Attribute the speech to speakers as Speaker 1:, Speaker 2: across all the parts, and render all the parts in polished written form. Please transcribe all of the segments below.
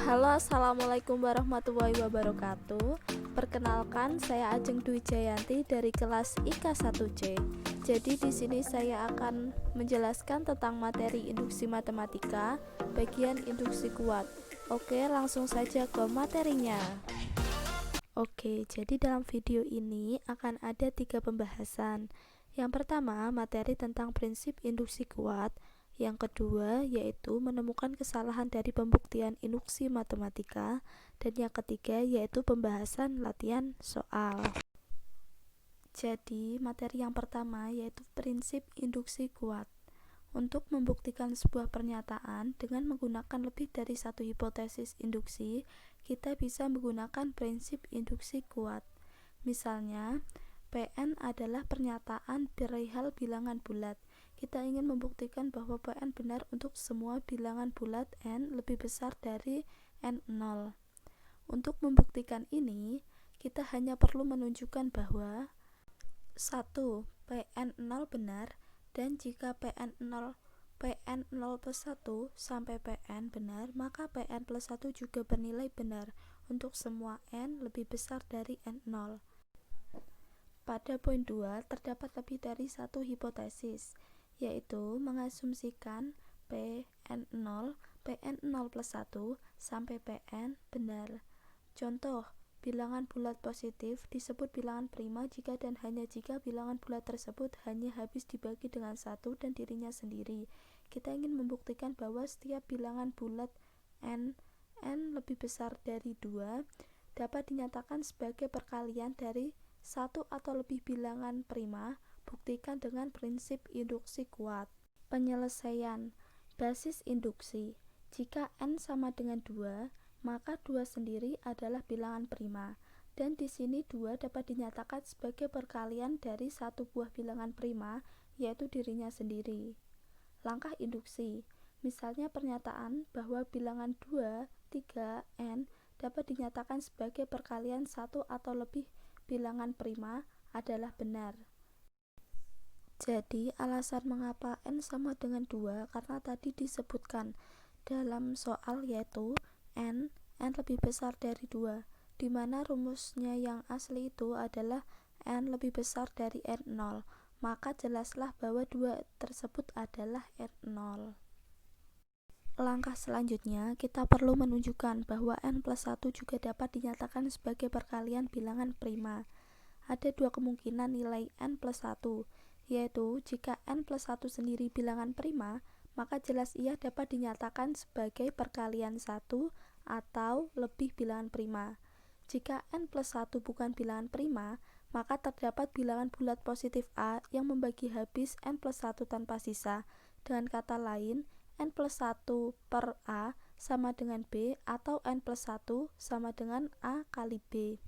Speaker 1: Halo, assalamualaikum warahmatullahi wabarakatuh. Perkenalkan, saya Ajeng Dwi Jayanti dari kelas IKA 1C. Jadi di sini saya akan menjelaskan tentang materi induksi matematika, bagian induksi kuat. Oke, langsung saja ke materinya. Oke, jadi dalam video ini akan ada 3 pembahasan. Yang pertama, materi tentang prinsip induksi kuat. Yang kedua, yaitu menemukan kesalahan dari pembuktian induksi matematika. Dan yang ketiga, yaitu pembahasan latihan soal. Jadi, materi yang pertama yaitu prinsip induksi kuat. Untuk membuktikan sebuah pernyataan dengan menggunakan lebih dari satu hipotesis induksi, kita bisa menggunakan prinsip induksi kuat. Misalnya, Pn adalah pernyataan perihal bilangan bulat. Kita ingin membuktikan bahwa Pn benar untuk semua bilangan bulat n lebih besar dari n0. Untuk membuktikan ini, kita hanya perlu menunjukkan bahwa 1. Pn0 benar, dan jika Pn0 plus 1 sampai Pn benar, maka Pn plus 1 juga bernilai benar untuk semua n lebih besar dari n0. Pada poin 2, terdapat lebih dari satu hipotesis, yaitu mengasumsikan Pn0 plus 1 sampai Pn benar. Contoh, bilangan bulat positif disebut bilangan prima jika dan hanya jika bilangan bulat tersebut hanya habis dibagi dengan 1 dan dirinya sendiri. Kita ingin membuktikan bahwa setiap bilangan bulat n lebih besar dari 2 dapat dinyatakan sebagai perkalian dari satu atau lebih bilangan prima. Buktikan dengan prinsip induksi kuat. Penyelesaian basis induksi. Jika n sama dengan 2, maka 2 sendiri adalah bilangan prima, dan di sini 2 dapat dinyatakan sebagai perkalian dari satu buah bilangan prima, yaitu dirinya sendiri. Langkah induksi, misalnya pernyataan bahwa bilangan 2, 3, n dapat dinyatakan sebagai perkalian satu atau lebih bilangan prima adalah benar. Jadi, alasan mengapa n sama dengan 2 karena tadi disebutkan dalam soal yaitu n lebih besar dari 2, di mana rumusnya yang asli itu adalah n lebih besar dari n0, maka jelaslah bahwa 2 tersebut adalah n0. Langkah selanjutnya, kita perlu menunjukkan bahwa n plus 1 juga dapat dinyatakan sebagai perkalian bilangan prima. Ada dua kemungkinan nilai n plus 1, yaitu jika n plus 1 sendiri bilangan prima, maka jelas ia dapat dinyatakan sebagai perkalian 1 atau lebih bilangan prima. Jika n plus 1 bukan bilangan prima, maka terdapat bilangan bulat positif A yang membagi habis n plus 1 tanpa sisa. Dengan kata lain, n plus 1 per A sama dengan B, atau n plus 1 sama dengan A kali B.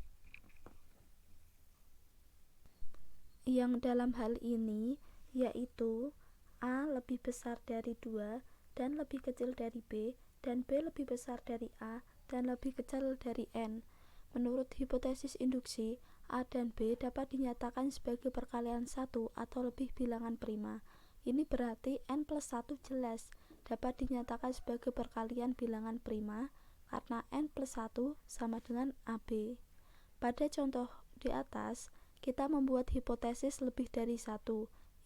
Speaker 1: Yang dalam hal ini yaitu A lebih besar dari 2 dan lebih kecil dari B, dan B lebih besar dari A dan lebih kecil dari N. Menurut hipotesis induksi, A dan B dapat dinyatakan sebagai perkalian 1 atau lebih bilangan prima. Ini berarti N plus 1 jelas dapat dinyatakan sebagai perkalian bilangan prima karena N plus 1 sama dengan AB. Pada contoh di atas, kita membuat hipotesis lebih dari 1,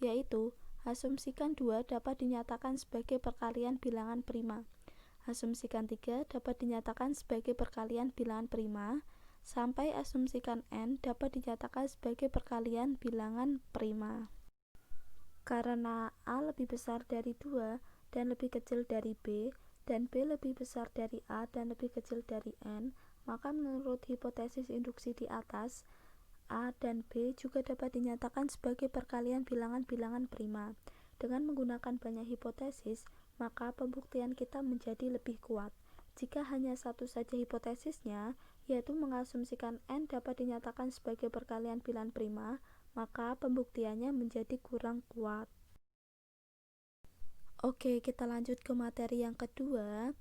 Speaker 1: yaitu asumsikan 2 dapat dinyatakan sebagai perkalian bilangan prima. Asumsikan 3 dapat dinyatakan sebagai perkalian bilangan prima, sampai asumsikan n dapat dinyatakan sebagai perkalian bilangan prima. Karena A lebih besar dari 2 dan lebih kecil dari B, dan B lebih besar dari A dan lebih kecil dari N, maka menurut hipotesis induksi di atas, A dan B juga dapat dinyatakan sebagai perkalian bilangan-bilangan prima. Dengan menggunakan banyak hipotesis, maka pembuktian kita menjadi lebih kuat. Jika hanya satu saja hipotesisnya, yaitu mengasumsikan n dapat dinyatakan sebagai perkalian bilangan prima, maka pembuktiannya menjadi kurang kuat. Oke, kita lanjut ke materi yang kedua,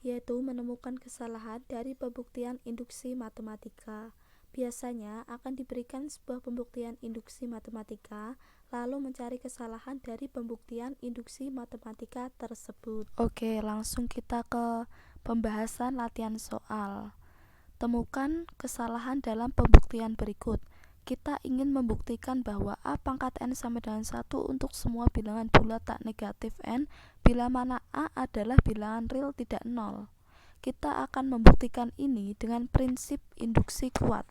Speaker 1: yaitu menemukan kesalahan dari pembuktian induksi matematika. Biasanya akan diberikan sebuah pembuktian induksi matematika, lalu mencari kesalahan dari pembuktian induksi matematika tersebut. Oke, langsung kita ke Pembahasan latihan soal. Temukan kesalahan dalam pembuktian berikut. Kita ingin membuktikan bahwa A pangkat N sama dengan 1 untuk semua bilangan bulat tak negatif N bila mana A adalah bilangan real tidak 0. Kita akan membuktikan ini dengan prinsip induksi kuat.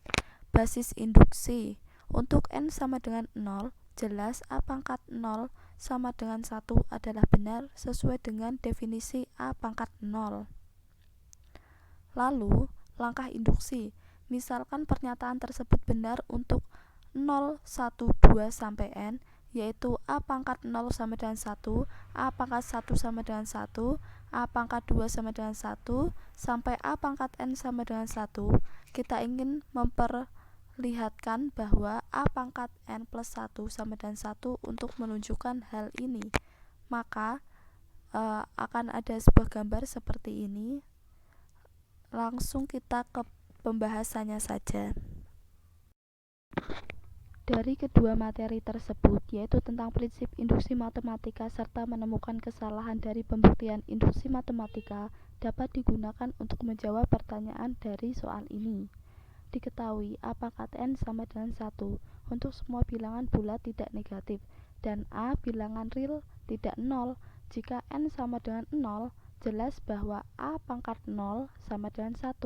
Speaker 1: Basis induksi. Untuk N sama dengan 0, jelas A pangkat 0 sama dengan 1 adalah benar sesuai dengan definisi A pangkat 0. Lalu, langkah induksi. Misalkan pernyataan tersebut benar untuk 0, 1, 2 sampai N, yaitu A pangkat 0 sama dengan 1, A pangkat 1 sama dengan 1, A pangkat 2 sama dengan 1, sampai A pangkat N sama dengan 1. Kita ingin memperlihatkan bahwa A pangkat N plus 1 sama dengan 1 untuk menunjukkan hal ini. Maka akan ada sebuah gambar seperti ini. Langsung kita ke pembahasannya saja. Dari kedua materi tersebut, yaitu tentang prinsip induksi matematika serta menemukan kesalahan dari pembuktian induksi matematika, dapat digunakan untuk menjawab pertanyaan dari soal ini. Diketahui A pangkat N sama dengan 1 untuk semua bilangan bulat tidak negatif dan A bilangan real tidak 0. Jika N sama dengan 0, jelas bahwa A pangkat 0 sama dengan 1.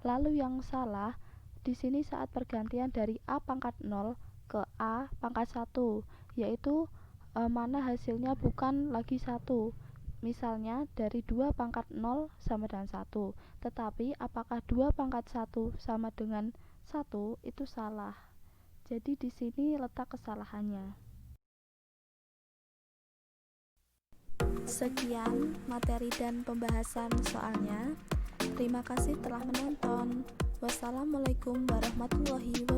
Speaker 1: Lalu yang salah di sini saat pergantian dari A pangkat 0 ke A pangkat 1, yaitu mana hasilnya bukan lagi 1. Misalnya dari 2 pangkat 0 sama dengan 1, tetapi apakah 2 pangkat 1 sama dengan 1 itu salah. Jadi di sini letak kesalahannya. Sekian materi dan pembahasan soalnya. Terima kasih telah menonton. Wassalamualaikum warahmatullahi wabarakatuh.